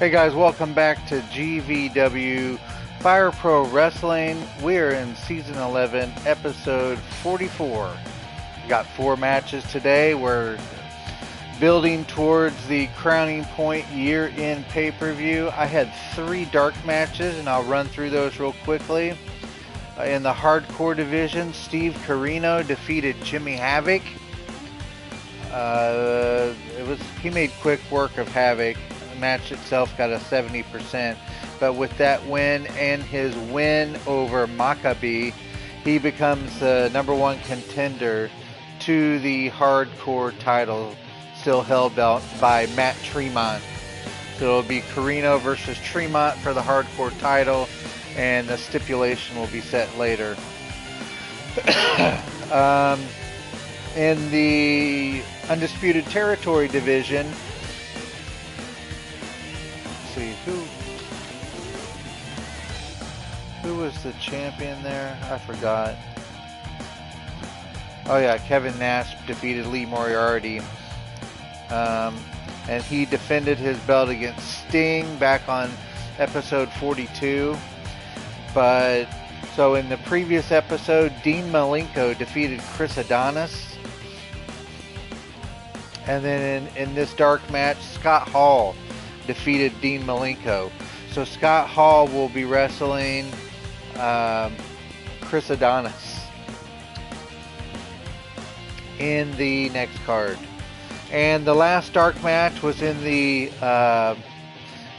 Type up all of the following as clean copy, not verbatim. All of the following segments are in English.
Hey guys, welcome back to GVW Fire Pro Wrestling. We're in season 11, episode 44. We got 4 matches today. We're building towards the Crowning Point year-end pay-per-view. I had 3 dark matches, and I'll run through those real quickly. In the hardcore division, Steve Corino defeated Jimmy Havoc. He made quick work of Havoc. The match itself got a 70%, but with that win and his win over Maccabi, he becomes the #1 contender to the hardcore title, still held by Matt Tremont. So it'll be Corino versus Tremont for the hardcore title, and the stipulation will be set later. In the Undisputed Territory division, let's see, who was the champion there? I forgot. Oh yeah, Kevin Nash defeated Lee Moriarty. And he defended his belt against Sting back on episode 42. But, so in the previous episode, Dean Malenko defeated Chris Adonis. And then in this dark match, Scott Hall defeated Dean Malenko. So Scott Hall will be wrestling Chris Adonis in the next card. And the last dark match was in the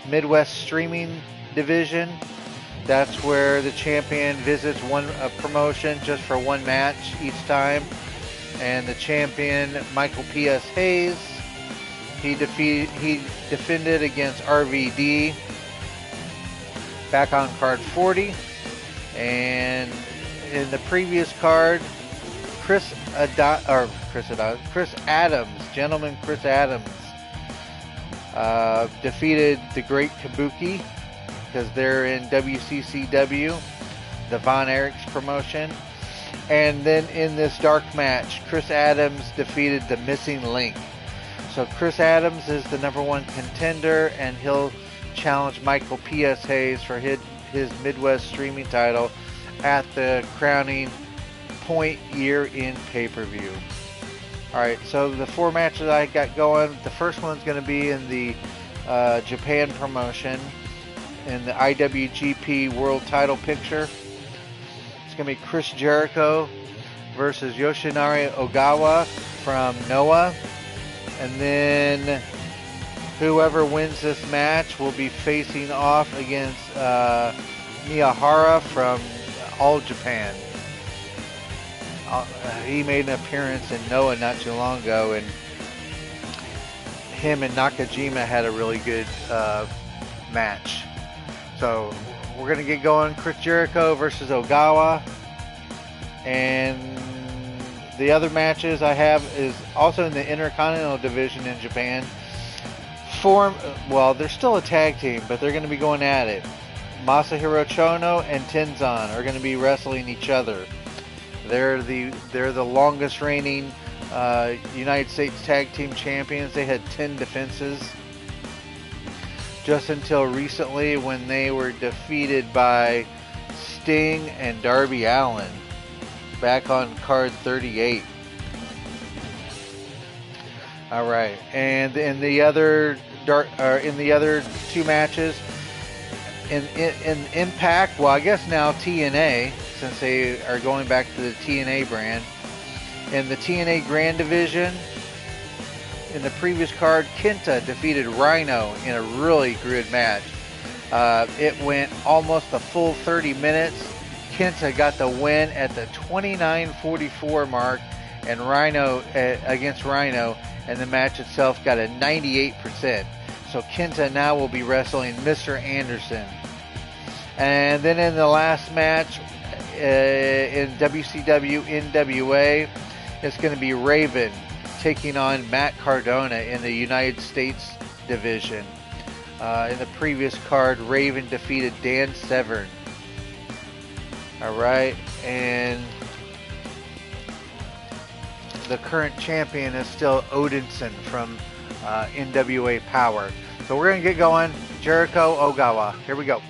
Midwest Streaming division. That's where the champion visits one promotion just for one match each time. And the champion, Michael P.S. Hayes, he defended against RVD back on card 40. And in the previous card, Chris Adams, defeated the Great Kabuki, because they're in WCCW, the Von Erichs promotion. And then in this dark match, Chris Adams defeated the Missing Link. So Chris Adams is the #1 contender, and he'll challenge Michael P.S. Hayes for his Midwest Streaming title at the Crowning Point year-end pay-per-view. Alright, so the 4 matches I got going, the first one's going to be in the Japan promotion, in the IWGP World Title picture. It's going to be Chris Jericho versus Yoshinari Ogawa from Noah. And then whoever wins this match will be facing off against Miyahara from All Japan. He made an appearance in Noah not too long ago, and him and Nakajima had a really good match. So we're going to get going. Chris Jericho versus Ogawa. And the other matches I have is also in the Intercontinental division in Japan. Well, they're still a tag team, but they're going to be going at it. Masahiro Chono and Tenzan are going to be wrestling each other. They're the longest reigning United States Tag Team Champions. They had 10 defenses. Just until recently, when they were defeated by Sting and Darby Allin back on card 38. All right, and in the other 2 matches in Impact, well, I guess now TNA, since they are going back to the TNA brand. In the TNA Grand Division, in the previous card, Kenta defeated Rhino in a really good match. It went almost a full 30 minutes. Kenta got the win at the 29:44 mark, and against Rhino, and the match itself got a 98%. So Kenta now will be wrestling Mr. Anderson. And then in the last match in WCW NWA, it's going to be Raven taking on Matt Cardona in the United States division. In the previous card, Raven defeated Dan Severn. Alright, and the current champion is still Odinson from NWA Power. So we're going to get going. Jericho Ogawa. Here we go.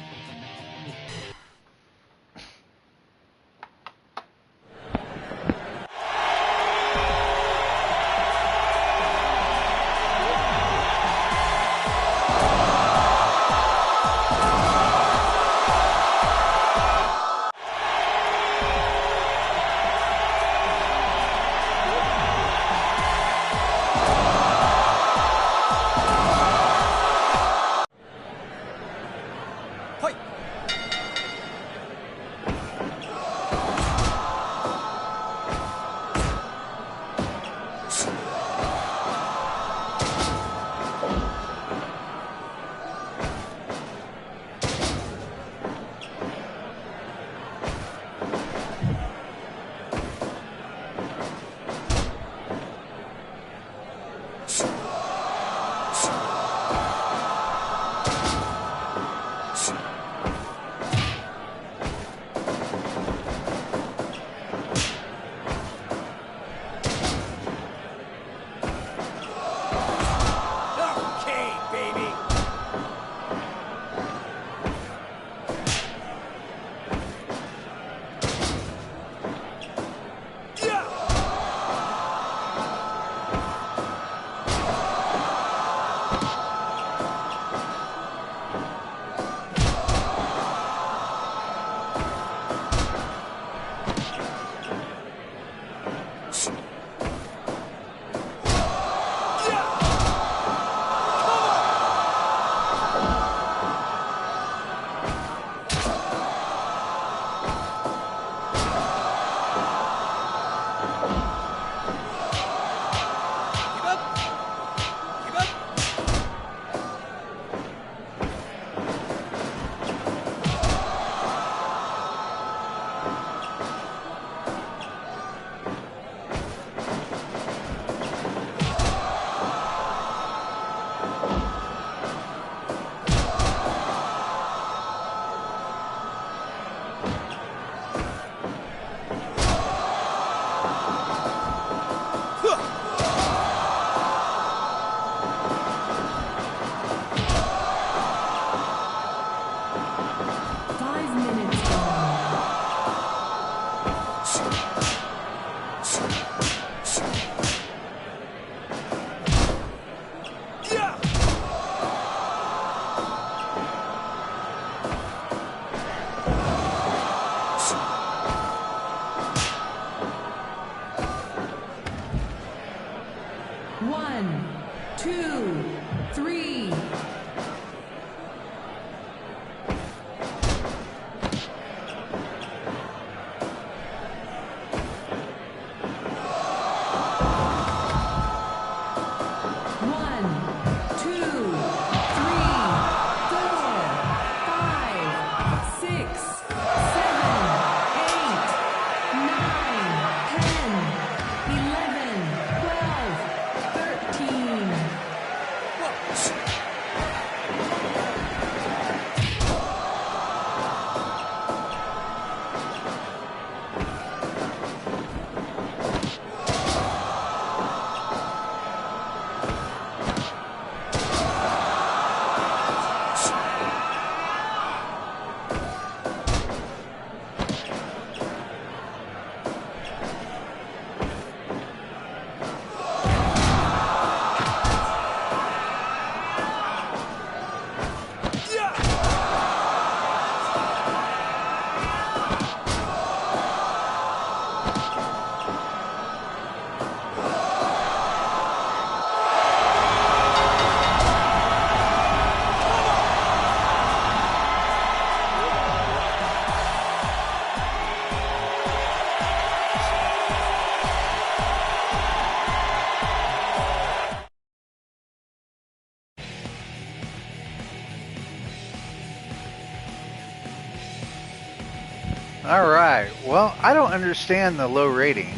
All right. Well, I don't understand the low rating.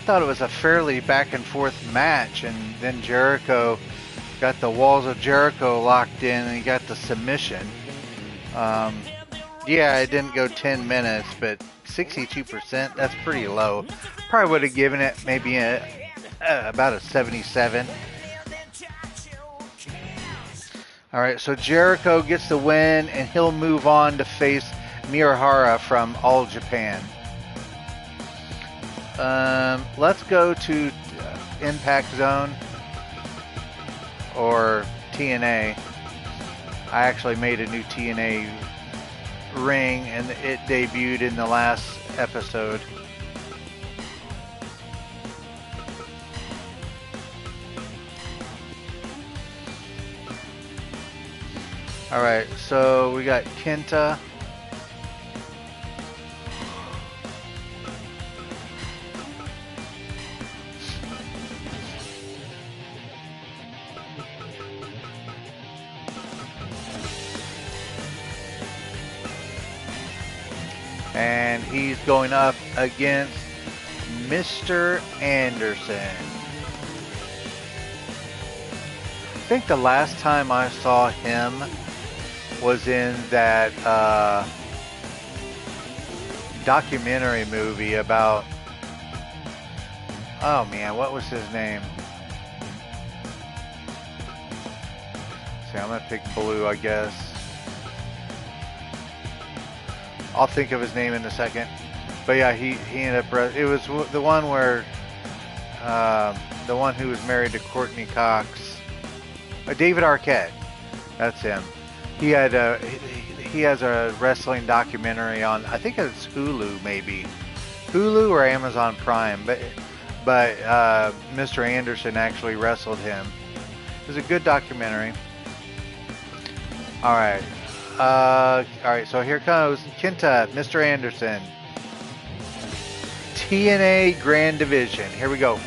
Thought it was a fairly back and forth match, and then Jericho got the walls of Jericho locked in, and he got the submission. Yeah, it didn't go 10 minutes, but 62%, that's pretty low. Probably would have given it maybe about a 77. All right, so Jericho gets the win, and he'll move on to face Mirahara from All Japan. Let's go to Impact Zone or TNA. I actually made a new TNA ring, and it debuted in the last episode. All right, so we got Kenta. And he's going up against Mr. Anderson. I think the last time I saw him was in that documentary movie about, oh man, what was his name? See, I'm gonna pick Blue, I guess. I'll think of his name in a second. But yeah, he ended up, it was the one where, the one who was married to Courtney Cox. David Arquette. That's him. He has a wrestling documentary on, I think it's Hulu maybe. Hulu or Amazon Prime. But Mr. Anderson actually wrestled him. It was a good documentary. Alright. Alright, so here comes Kenta, Mr. Anderson. TNA Grand Division. Here we go.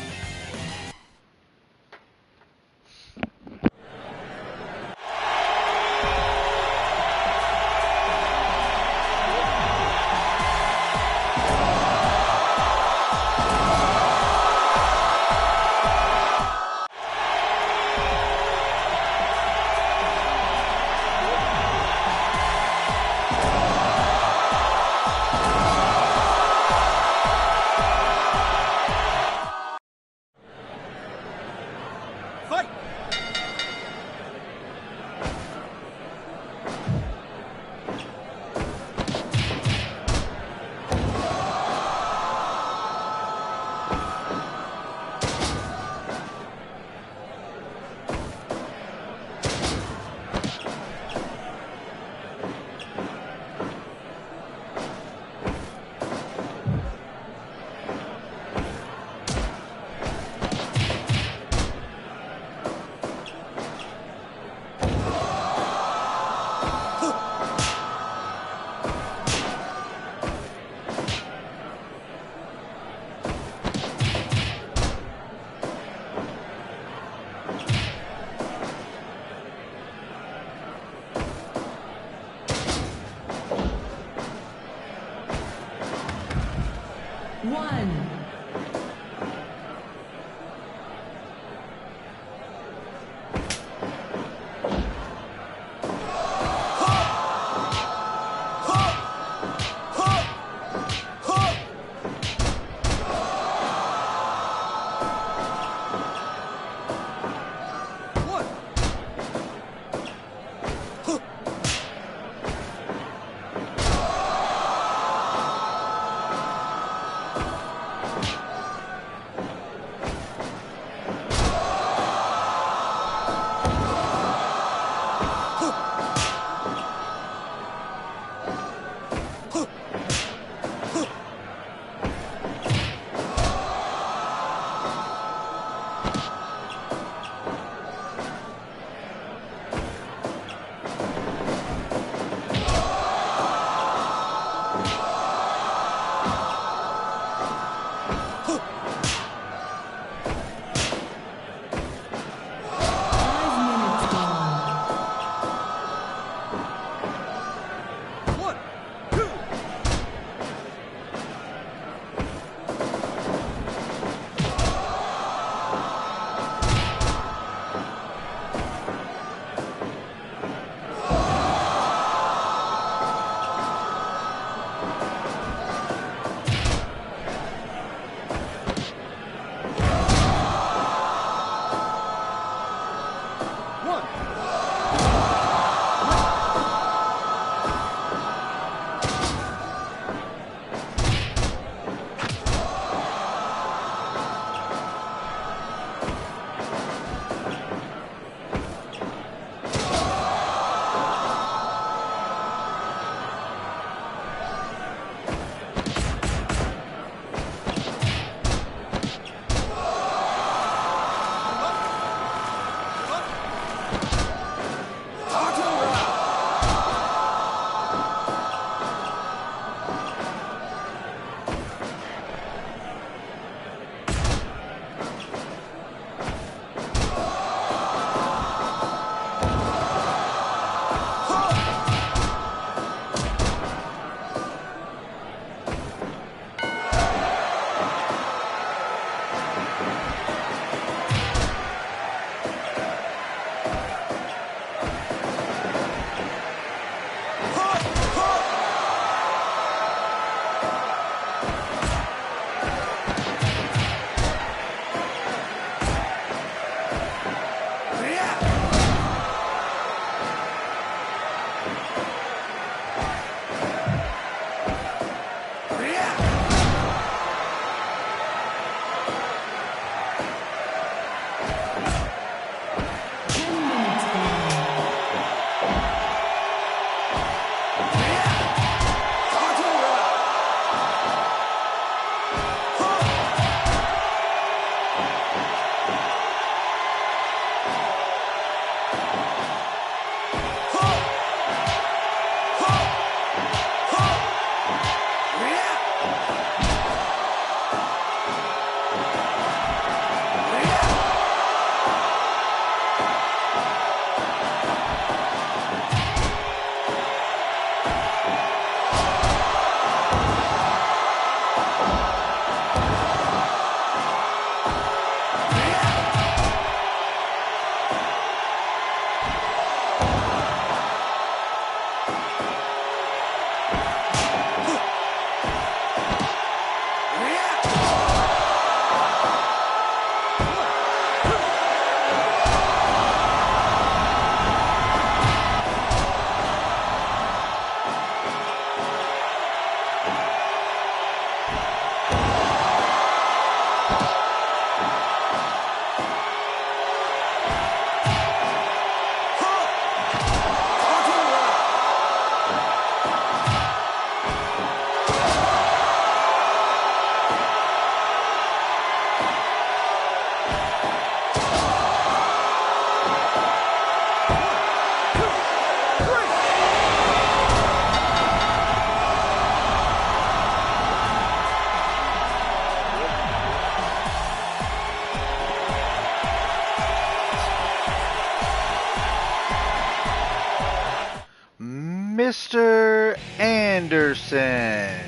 Mr. Anderson.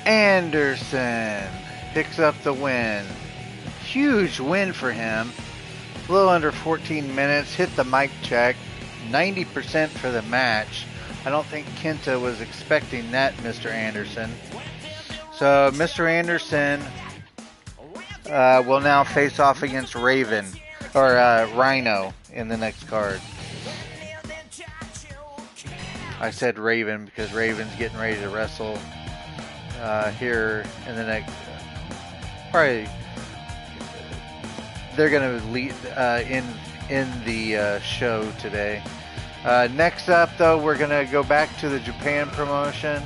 Anderson picks up the win. Huge win for him. A little under 14 minutes. Hit the mic check. 90% for the match. I don't think Kenta was expecting that, Mr. Anderson. So Mr. Anderson will now face off against Raven, or Rhino, in the next card. I said Raven because Raven's getting ready to wrestle here in the next. Probably they're going to lead in the show today. Next up, though, we're going to go back to the Japan promotion.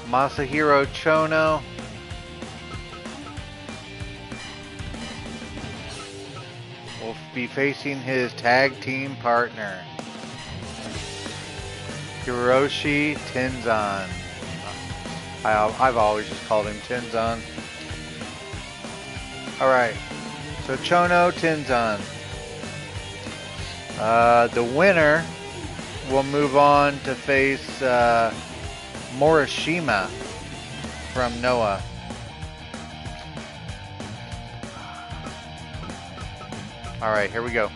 Masahiro Chono will be facing his tag team partner, Hiroshi Tenzan. I've always just called him Tenzan. Alright, so Chono Tenzan. The winner will move on to face Morishima from Noah. Alright, here we go.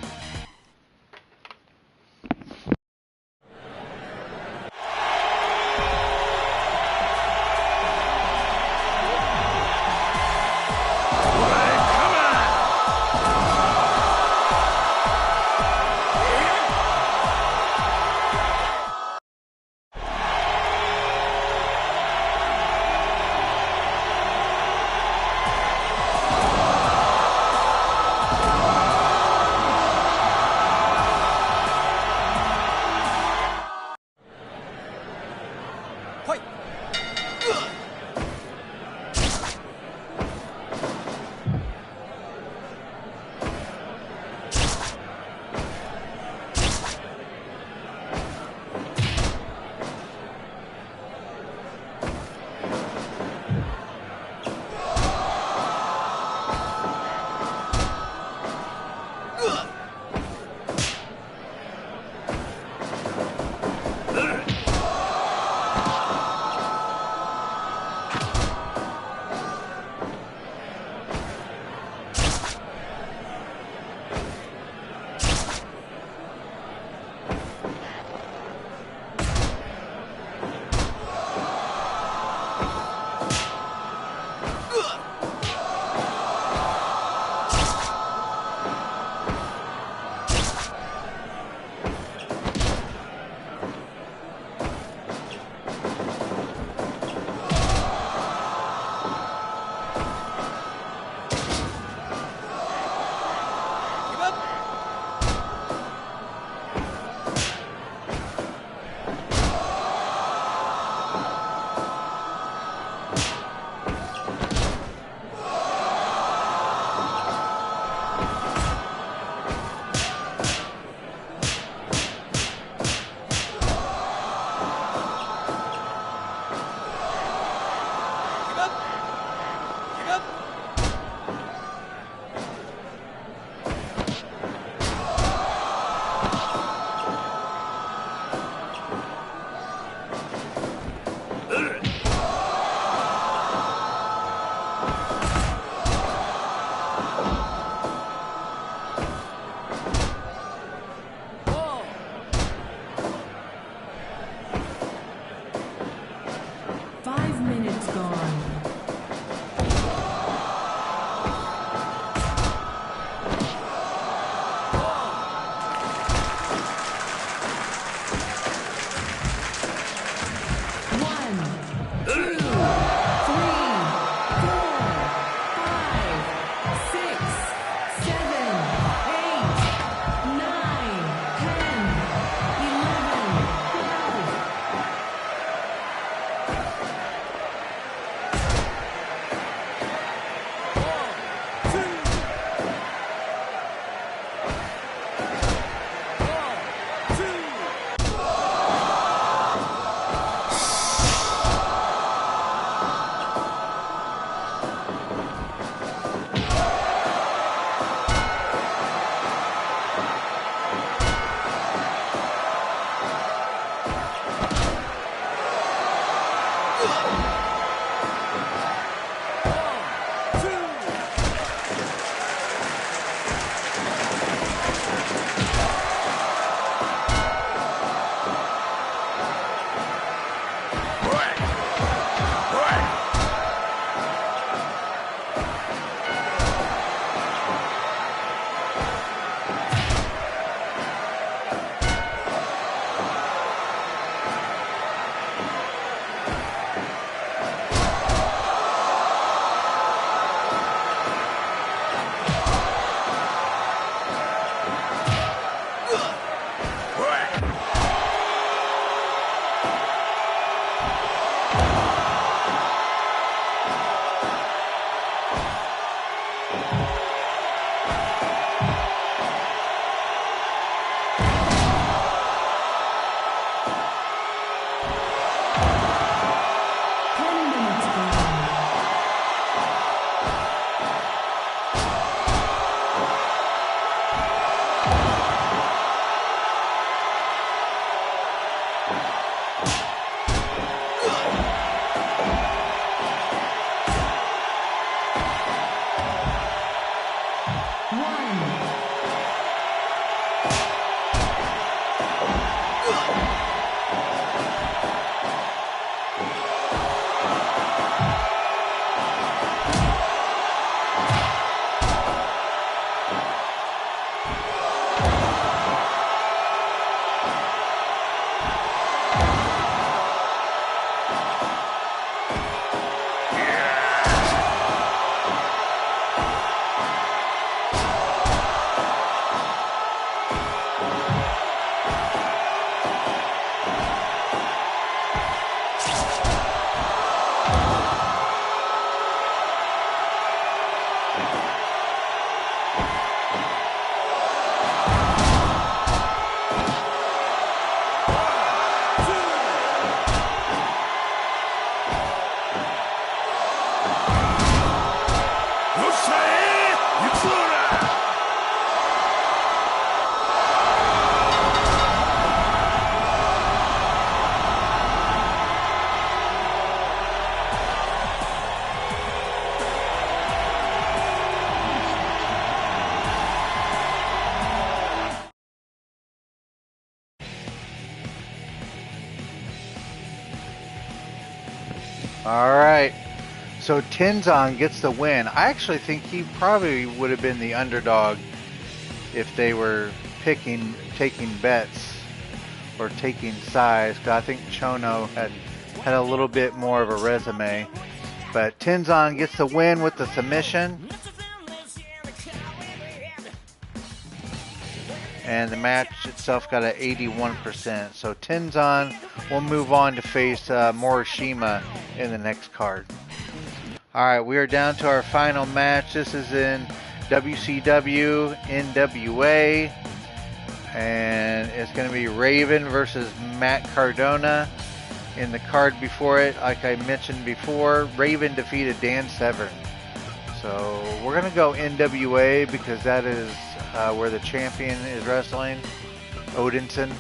All right. So Tenzon gets the win. I actually think he probably would have been the underdog if they were taking bets or taking sides. Because I think Chono had a little bit more of a resume. But Tenzon gets the win with the submission. And the match itself got an 81%. So Tenzon will move on to face Morishima in the next card. All right, we are down to our final match. This is in WCW NWA. And it's going to be Raven versus Matt Cardona. In the card before it, like I mentioned before, Raven defeated Dan Severn. So we're going to go NWA because that is where the champion is wrestling, Odinson.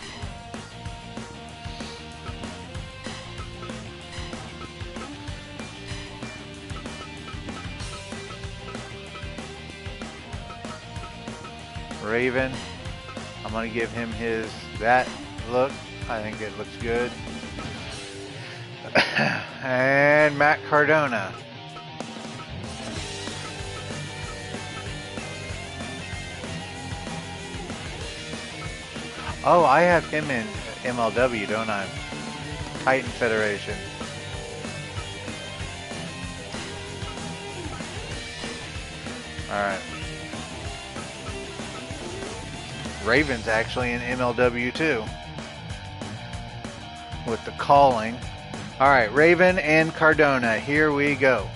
Raven, I'm going to give him that look. I think it looks good. And Matt Cardona. Oh, I have him in MLW, don't I? Titan Federation. Alright. Raven's actually in MLW too. With the calling. Alright, Raven and Cardona. Here we go.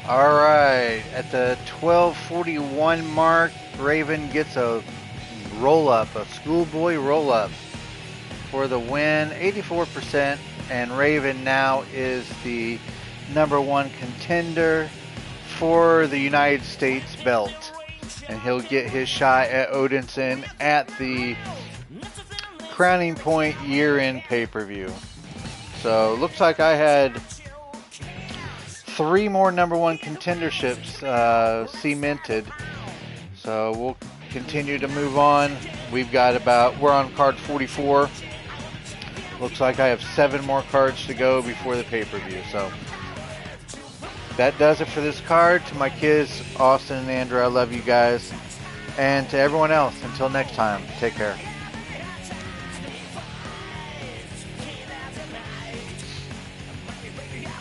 All right, at the 12:41 mark, Raven gets a roll-up, a schoolboy roll-up for the win, 84%, and Raven now is the #1 contender for the United States belt. And he'll get his shot at Odinson at the Crowning Point year-end pay-per-view. So looks like I had 3 more #1 contenderships cemented. So we'll continue to move on. We're on card 44. Looks like I have 7 more cards to go before the pay-per-view. So that does it for this card. To my kids, Austin and Andrew, I love you guys. And to everyone else, until next time, take care.